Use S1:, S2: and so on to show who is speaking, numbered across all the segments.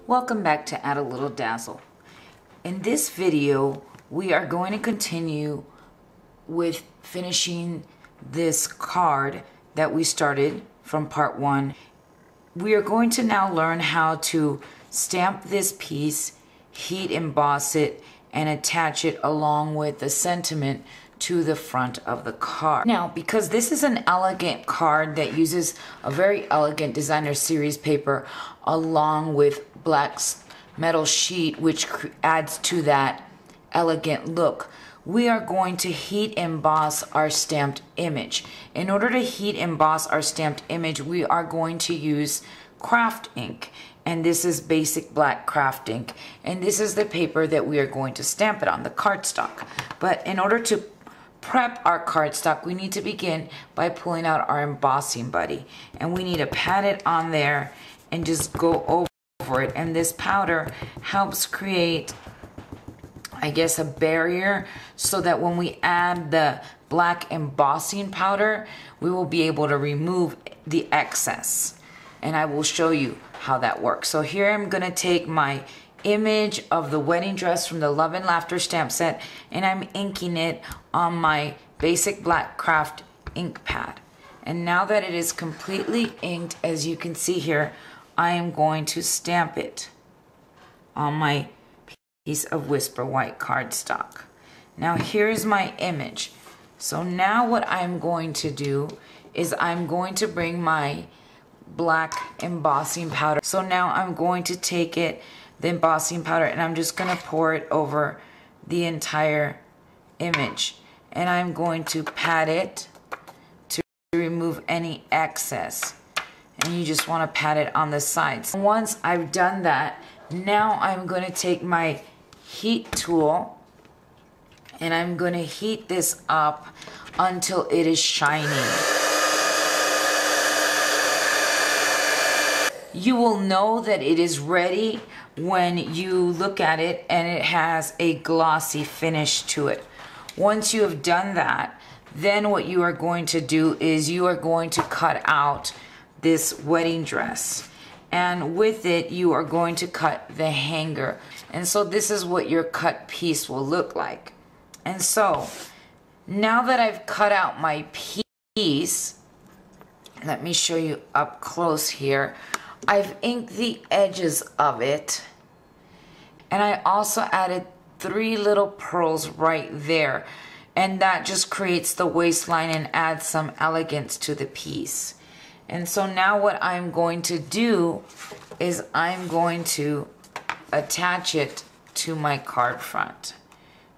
S1: Welcome back to Add a Little Dazzle. In this video, we are going to continue with finishing this card that we started from part 1. We are going to now learn how to stamp this piece, heat emboss it, and attach it along with the sentiment to the front of the card. Now, because this is an elegant card that uses a very elegant designer series paper along with black metal sheet, which adds to that elegant look, we are going to heat emboss our stamped image. In order to heat emboss our stamped image, we are going to use craft ink. And this is basic black craft ink. And this is the paper that we are going to stamp it on, the cardstock. But in order to prep our cardstock, we need to begin by pulling out our embossing buddy. And we need to pat it on there and just go over it. And this powder helps create, I guess, a barrier so that when we add the black embossing powder, we will be able to remove the excess. And I will show you how that works. So here I'm going to take my image of the wedding dress from the Love and Laughter stamp set, and I'm inking it on my basic black craft ink pad. And now that it is completely inked, as you can see here, I am going to stamp it on my piece of Whisper White cardstock. Now here's my image. So now what I'm going to do is I'm going to bring my black embossing powder. So now I'm going to take it, the embossing powder, and I'm just going to pour it over the entire image. And I'm going to pat it to remove any excess. And you just want to pat it on the sides. Once I've done that, now I'm going to take my heat tool and I'm going to heat this up until it is shining. You will know that it is ready when you look at it and it has a glossy finish to it. Once you have done that, then what you are going to do is you are going to cut out this wedding dress. And with it, you are going to cut the hanger. And so this is what your cut piece will look like. And so now that I've cut out my piece, let me show you up close here. I've inked the edges of it, and I also added 3 little pearls right there, and that just creates the waistline and adds some elegance to the piece. And so now what I'm going to do is I'm going to attach it to my card front.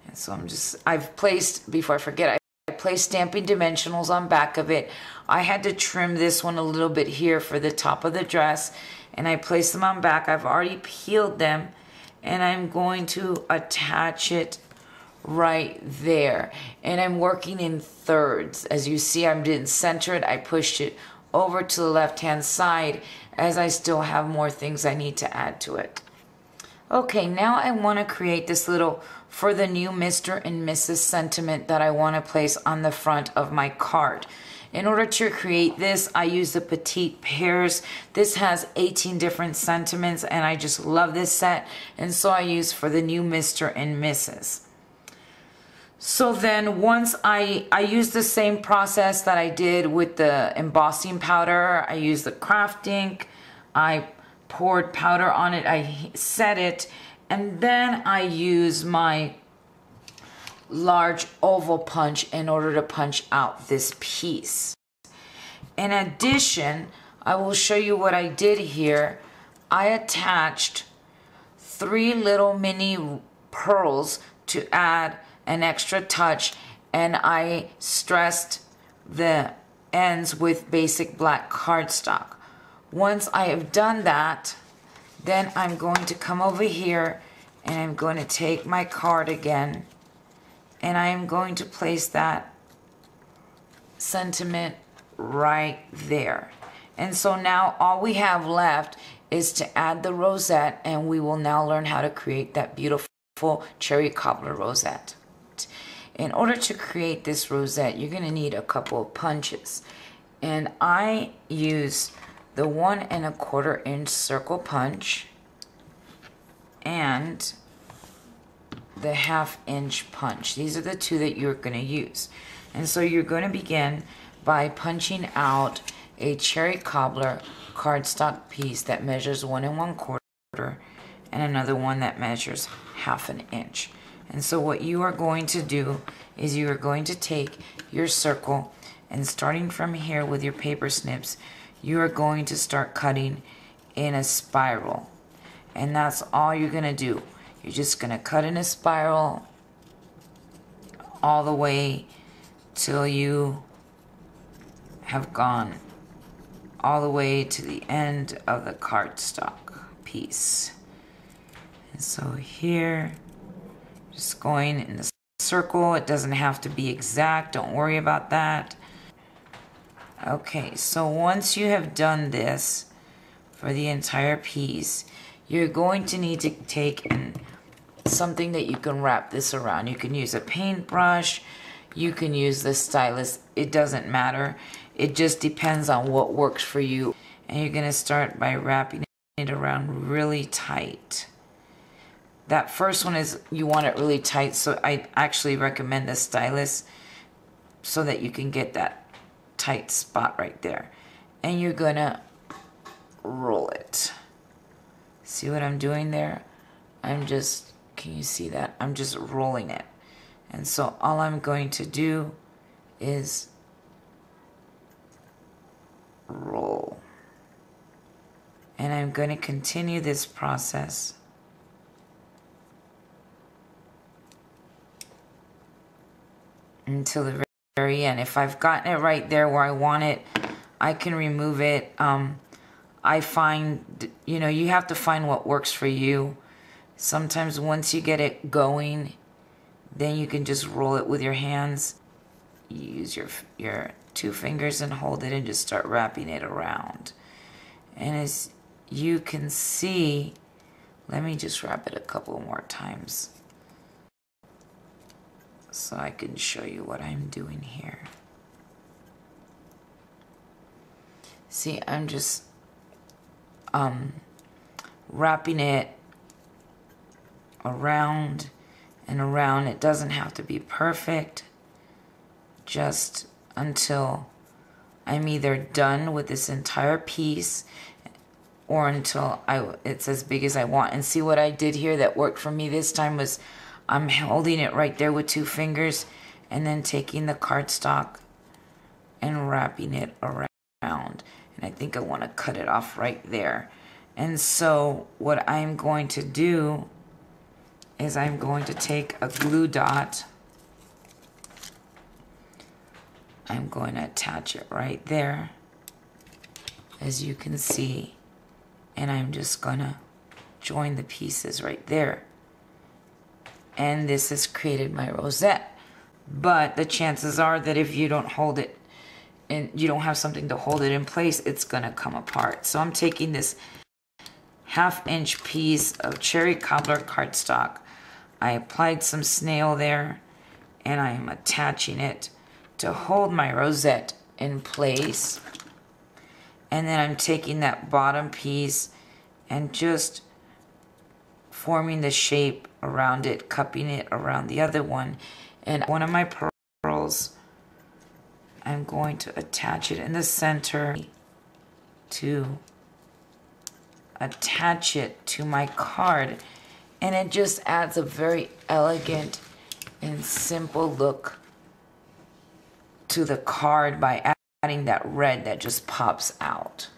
S1: And so I've placed, before I forget, I placed stamping dimensionals on back of it. I had to trim this one a little bit here for the top of the dress, and I placed them on back. I've already peeled them, and I'm going to attach it right there. And I'm working in thirds. As you see, I didn't center it. I pushed it over to the left-hand side, as I still have more things I need to add to it. Okay, now I want to create this little "For the New Mr. and Mrs." sentiment that I want to place on the front of my card. In order to create this, I use the Petite Pears. This has 18 different sentiments, and I just love this set, and so I use "For the New Mr. and Mrs." So then once I use the same process that I did with the embossing powder. I use the craft ink, I poured powder on it, I set it, and then I use my large oval punch in order to punch out this piece. In addition, I will show you what I did here. I attached 3 little mini pearls to add an extra touch, and I stressed the ends with basic black cardstock. Once I have done that, then I'm going to come over here and I'm going to take my card again, and I am going to place that sentiment right there. And so now all we have left is to add the rosette, and we will now learn how to create that beautiful cherry cobbler rosette. In order to create this rosette, you're going to need a couple of punches. And I use the 1 1/4 inch circle punch. and the 1/2 inch punch. These are the two that you're going to use. And so you're going to begin by punching out a cherry cobbler cardstock piece that measures 1 1/4 and another one that measures 1/2 inch. And so what you are going to do is you are going to take your circle, and starting from here with your paper snips, you are going to start cutting in a spiral. And that's all you're going to do. You're just going to cut in a spiral all the way till you have gone all the way to the end of the cardstock piece. And so here, just going in the circle. It doesn't have to be exact. Don't worry about that. Okay, so once you have done this for the entire piece, you're going to need to take something that you can wrap this around. You can use a paintbrush, you can use the stylus, it doesn't matter. It just depends on what works for you. And you're gonna start by wrapping it around really tight. That first one is, you want it really tight, so I actually recommend the stylus so that you can get that tight spot right there. And you're gonna roll it. See what I'm doing there? I'm just, can you see that? I'm just rolling it. And so all I'm going to do is roll. And I'm going to continue this process until the very end. If I've gotten it right there where I want it, I can remove it. I find, you know, you have to find what works for you. Sometimes once you get it going, then you can just roll it with your hands. You use your 2 fingers and hold it and just start wrapping it around. And as you can see, let me just wrap it a couple more times so I can show you what I'm doing here. See, I'm just wrapping it around and around. It doesn't have to be perfect, just until I'm either done with this entire piece or until it's as big as I want. And see what I did here that worked for me this time was I'm holding it right there with 2 fingers and then taking the cardstock and wrapping it around. And I think I want to cut it off right there. And so what I'm going to do is I'm going to take a glue dot. I'm going to attach it right there, as you can see. And I'm just going to join the pieces right there. And this has created my rosette. But the chances are that if you don't hold it and you don't have something to hold it in place, it's going to come apart. So I'm taking this 1/2 inch piece of cherry cobbler cardstock. I applied some snail there, and I am attaching it to hold my rosette in place. And then I'm taking that bottom piece and just forming the shape around it, cupping it around the other one. And one of my pearls, I'm going to attach it in the center to attach it to my card. And it just adds a very elegant and simple look to the card by adding that red that just pops out.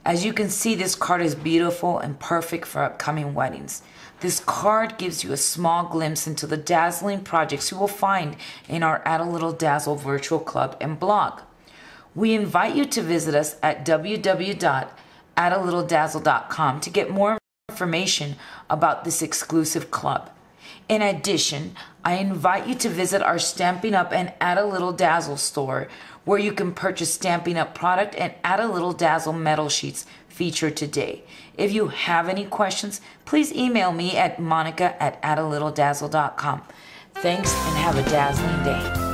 S1: As you can see, this card is beautiful and perfect for upcoming weddings. This card gives you a small glimpse into the dazzling projects you will find in our Add a Little Dazzle virtual club and blog. We invite you to visit us at www.addalittledazzle.com to get more information about this exclusive club. In addition, I invite you to visit our Stampin' Up! And Add a Little Dazzle store, where you can purchase Stampin' Up! Product and Add a Little Dazzle metal sheets featured today. If you have any questions, please email me at monica@addalittledazzle.com. Thanks and have a dazzling day.